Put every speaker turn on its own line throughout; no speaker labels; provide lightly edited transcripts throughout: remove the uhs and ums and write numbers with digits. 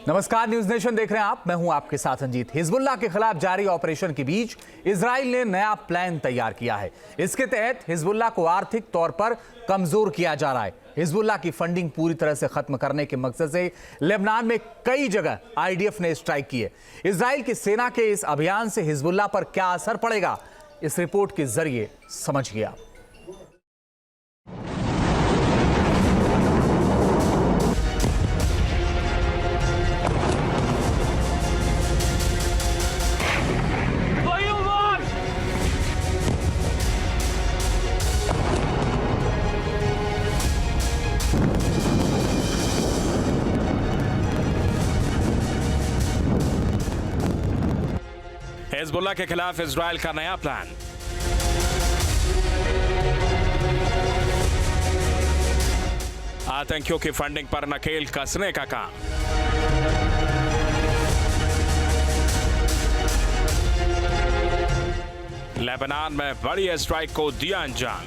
नमस्कार, news nation देख रहे हैं आप। मैं हूं आपके साथ अंजीत। हिजबुल्लाह के खिलाफ जारी ऑपरेशन के बीच इजराइल ने नया प्लान तैयार किया है। इसके तहत हिजबुल्लाह को आर्थिक तौर पर कमजोर किया जा रहा है। हिजबुल्लाह की फंडिंग पूरी तरह से खत्म करने के मकसद से लेबनान में कई जगह आईडीएफ ने स्ट्राइक की है। इजराइल की सेना के इस अभियान से हिजबुल्लाह पर क्या असर पड़ेगा, इस रिपोर्ट के जरिए समझिए आप।
हिजबुल्लाह के खिलाफ इजराइल का नया प्लान। आतंकियों की फंडिंग पर नकेल कसने का काम। लेबनान में बड़ी स्ट्राइक को दिया अंजाम।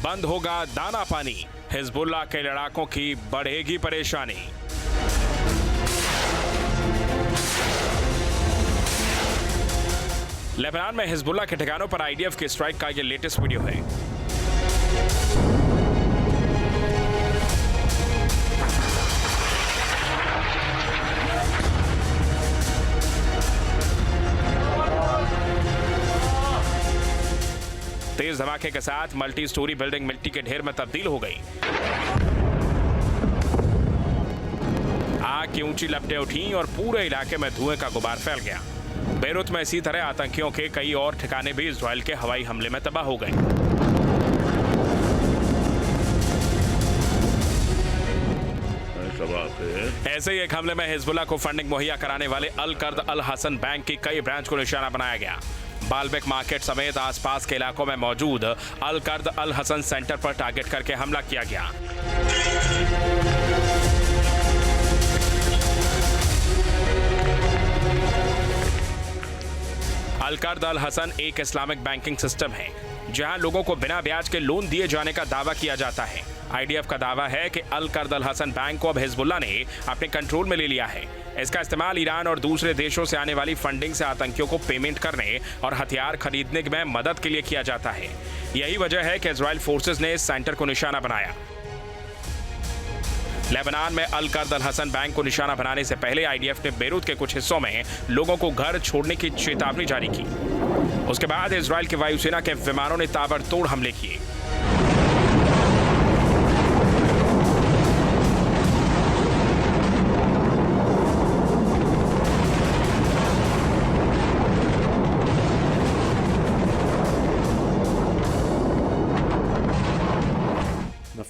बंद होगा दाना पानी, हिजबुल्लाह के लड़ाकों की बढ़ेगी परेशानी। लेबनान में हिजबुल्लाह के ठिकानों पर आईडीएफ की स्ट्राइक का यह लेटेस्ट वीडियो है। तेज धमाके के साथ मल्टी स्टोरी बिल्डिंग मिट्टी के ढेर में तब्दील हो गई। आग की ऊंची लपटें उठी और पूरे इलाके में धुएं का गुबार फैल गया। बेरूत में इसी तरह आतंकियों के कई और ठिकाने भी इजराइल के हवाई हमले में तबाह हो गए। ऐसे ही एक हमले में हिजबुल्लाह को फंडिंग मुहैया कराने वाले अल कर्द अल हसन बैंक की कई ब्रांच को निशाना बनाया गया। बालबेक मार्केट समेत आसपास के इलाकों में मौजूद अल कर्द अल हसन सेंटर पर टारगेट करके हमला किया गया। अल कर्द अल हसन एक इस्लामिक बैंकिंग सिस्टम है जहां लोगों को बिना ब्याज के लोन दिए जाने का दावा किया जाता है। आईडीएफ का दावा है कि अल कर्द अल हसन बैंक को अब हिजबुल्लाह ने अपने कंट्रोल में ले लिया है। इसका इस्तेमाल ईरान और दूसरे देशों से आने वाली फंडिंग से आतंकियों को पेमेंट करने और हथियार खरीदने में मदद के लिए किया जाता है। यही वजह है कि इजराइल फोर्सेस ने इस सेंटर को निशाना बनाया। लेबनान में अल कर्द अल हसन बैंक को निशाना बनाने से पहले आईडीएफ ने बेरूत के कुछ हिस्सों में लोगों को घर छोड़ने की चेतावनी जारी की। उसके बाद इजराइल की वायुसेना के विमानों ने ताबड़तोड़ हमले किए।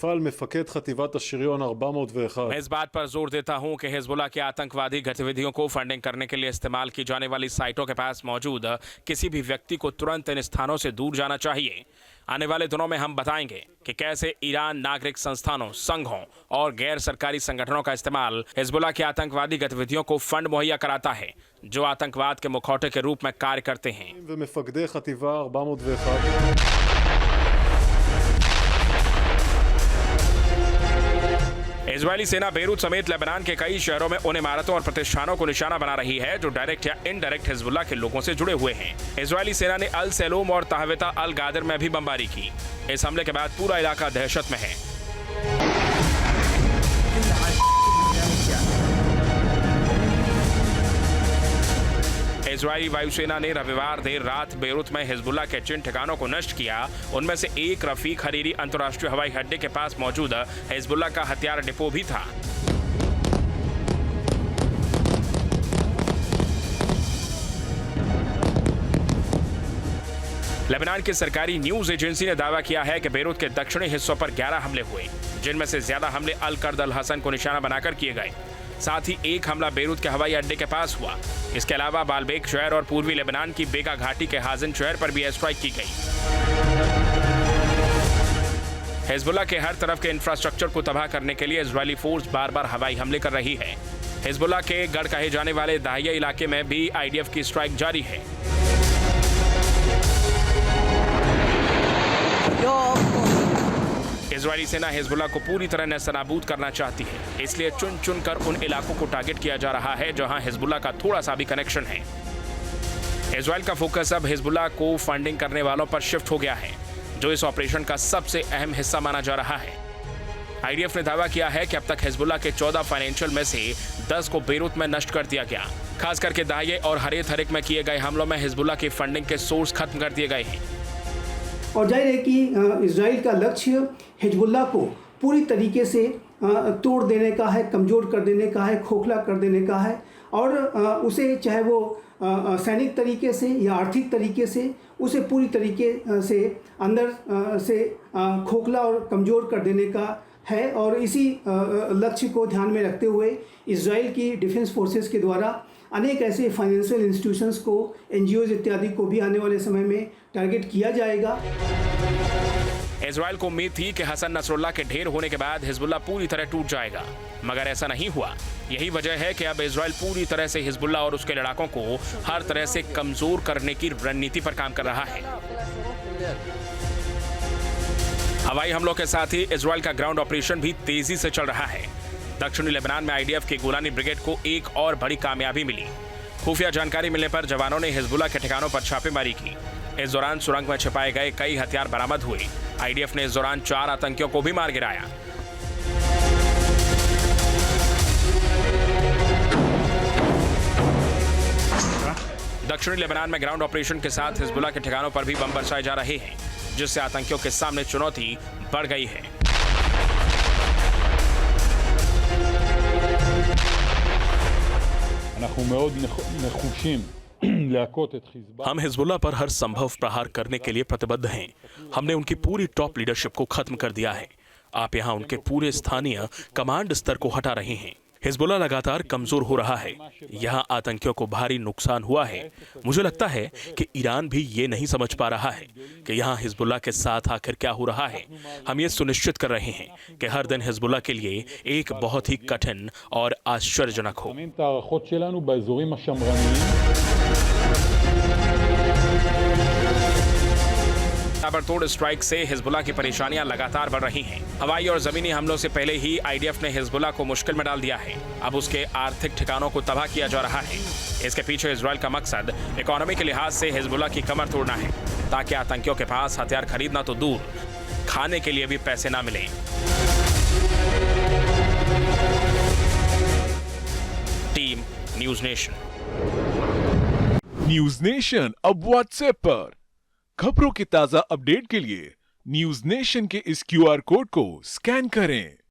मैं इस बात पर जोर देता हूं कि हिजबुल्लाह की आतंकवादी गतिविधियों को फंडिंग करने के लिए इस्तेमाल की जाने वाली साइटों के पास मौजूद किसी भी व्यक्ति को तुरंत इन स्थानों से दूर जाना चाहिए। आने वाले दिनों में हम बताएंगे कि कैसे ईरान नागरिक संस्थानों, संघों और गैर सरकारी संगठनों का इस्तेमाल हिजबुल्लाह की आतंकवादी गतिविधियों को फंड मुहैया कराता है, जो आतंकवाद के मुखौटे के रूप में कार्य करते हैं। इजरायली सेना बेरूत समेत लेबनान के कई शहरों में उन इमारतों और प्रतिष्ठानों को निशाना बना रही है जो डायरेक्ट या इनडायरेक्ट हिजबुल्लाह के लोगों से जुड़े हुए हैं। इजरायली सेना ने अल सैलूम और ताहवेता अल गादर में भी बमबारी की। इस हमले के बाद पूरा इलाका दहशत में है। इजरायली वायुसेना ने रविवार देर रात बेरूत में हिजबुल्लाह के जिन ठिकानों को नष्ट किया, उनमें से एक रफीक हरीरी अंतर्राष्ट्रीय हवाई अड्डे के पास मौजूद हिजबुल्लाह का हथियार डिपो भी था। लेबनान की सरकारी न्यूज एजेंसी ने दावा किया है कि बेरूत के दक्षिणी हिस्सों पर 11 हमले हुए, जिनमें से ज्यादा हमले अल कर्द अल हसन को निशाना बनाकर किए गए। साथ ही एक हमला बेरूत के हवाई अड्डे के पास हुआ। इसके अलावा बालबेक शहर और पूर्वी लेबनान की बेगा घाटी के हाजिन शहर पर भी एयर स्ट्राइक की गई। हिजबुल्लाह के हर तरफ के इंफ्रास्ट्रक्चर को तबाह करने के लिए इजरायली फोर्स बार बार हवाई हमले कर रही है। हिजबुल्लाह के गढ़ कहे जाने वाले दाहिया इलाके में भी आईडीएफ की स्ट्राइक जारी है। इजरायली सेना हिजबुल्लाह को पूरी तरह नेस्तनाबूद करना चाहती है, इसलिए चुन चुन कर उन इलाकों को टारगेट किया जा रहा है जहां हिजबुल्लाह का थोड़ा सा भी कनेक्शन है। इजराइल का फोकस अब हिजबुल्लाह को फंडिंग करने वालों पर शिफ्ट हो गया है, जो इस ऑपरेशन का सबसे अहम हिस्सा माना जा रहा है। आईडीएफ ने दावा किया है कि अब तक हिजबुल्लाह के 14 फाइनेंशियल में से 10 को बेरूत में नष्ट कर दिया गया। खास करके दाहिए और हरेत हरिक में किए गए हमलों में हिजबुल्लाह की फंडिंग के सोर्स खत्म कर दिए गए हैं।
और जाहिर है कि इजराइल का लक्ष्य हिजबुल्लाह को पूरी तरीके से तोड़ देने का है, कमज़ोर कर देने का है, खोखला कर देने का है और उसे चाहे वो सैनिक तरीके से या आर्थिक तरीके से उसे पूरी तरीके से अंदर से खोखला और कमज़ोर कर देने का है। और इसी लक्ष्य को ध्यान में रखते हुए इजराइल की डिफेंस फोर्सेस के द्वारा अनेक ऐसे फाइनेंशियल इंस्टीट्यूशंस को, एनजीओज इत्यादि को भी आने वाले समय में टारगेट किया जाएगा।
इजराइल को उम्मीद थी कि हसन नसरुल्लाह के ढेर होने के बाद हिजबुल्लाह पूरी तरह टूट जाएगा, मगर ऐसा नहीं हुआ। यही वजह है कि अब इजराइल पूरी तरह से हिजबुल्लाह और उसके लड़ाकों को हर तरह से कमजोर करने की रणनीति पर काम कर रहा है। हवाई हमलों के साथ ही इजराइल का ग्राउंड ऑपरेशन भी तेजी से चल रहा है। दक्षिणी लेबनान में आईडीएफ की गोलानी ब्रिगेड को एक और बड़ी कामयाबी मिली। खुफिया जानकारी मिलने पर जवानों ने हिजबुल्लाह के ठिकानों पर छापेमारी की। इस दौरान सुरंग में छिपाए गए कई हथियार बरामद हुए। आईडीएफ ने इस दौरान 4 आतंकियों को भी मार गिराया। दक्षिणी लेबनान में ग्राउंड ऑपरेशन के साथ हिजबुल्लाह के ठिकानों पर भी बम बरसाए जा रहे हैं, जिससे आतंकियों के सामने चुनौती बढ़ गई है।
हम हिजबुल्लाह पर हर संभव प्रहार करने के लिए प्रतिबद्ध हैं। हमने उनकी पूरी टॉप लीडरशिप को खत्म कर दिया है। आप यहाँ उनके पूरे स्थानीय कमांड स्तर को हटा रहे हैं। हिजबुल्लाह लगातार कमजोर हो रहा है। यहाँ आतंकियों को भारी नुकसान हुआ है। मुझे लगता है कि ईरान भी ये नहीं समझ पा रहा है कि यहाँ हिजबुल्लाह के साथ आखिर क्या हो रहा है। हम ये सुनिश्चित कर रहे हैं कि हर दिन हिजबुल्लाह के लिए एक बहुत ही कठिन और आश्चर्यजनक हो।
ताबड़तोड़ स्ट्राइक से हिजबुल्लाह की परेशानियां लगातार बढ़ रही हैं। हवाई और जमीनी हमलों से पहले ही आईडीएफ ने हिजबुल्लाह को मुश्किल में डाल दिया है। अब उसके आर्थिक ठिकानों को तबाह किया जा रहा है। इसके पीछे इजराइल का मकसद इकोनॉमी के लिहाज से हिजबुल्लाह की कमर तोड़ना है, ताकि आतंकियों के पास हथियार खरीदना तो दूर, खाने के लिए भी पैसे ना मिले। Team news nation.
News nation अब व्हाट्सएप पर खबरों के ताजा अपडेट के लिए न्यूज नेशन के इस क्यूआर कोड को स्कैन करें।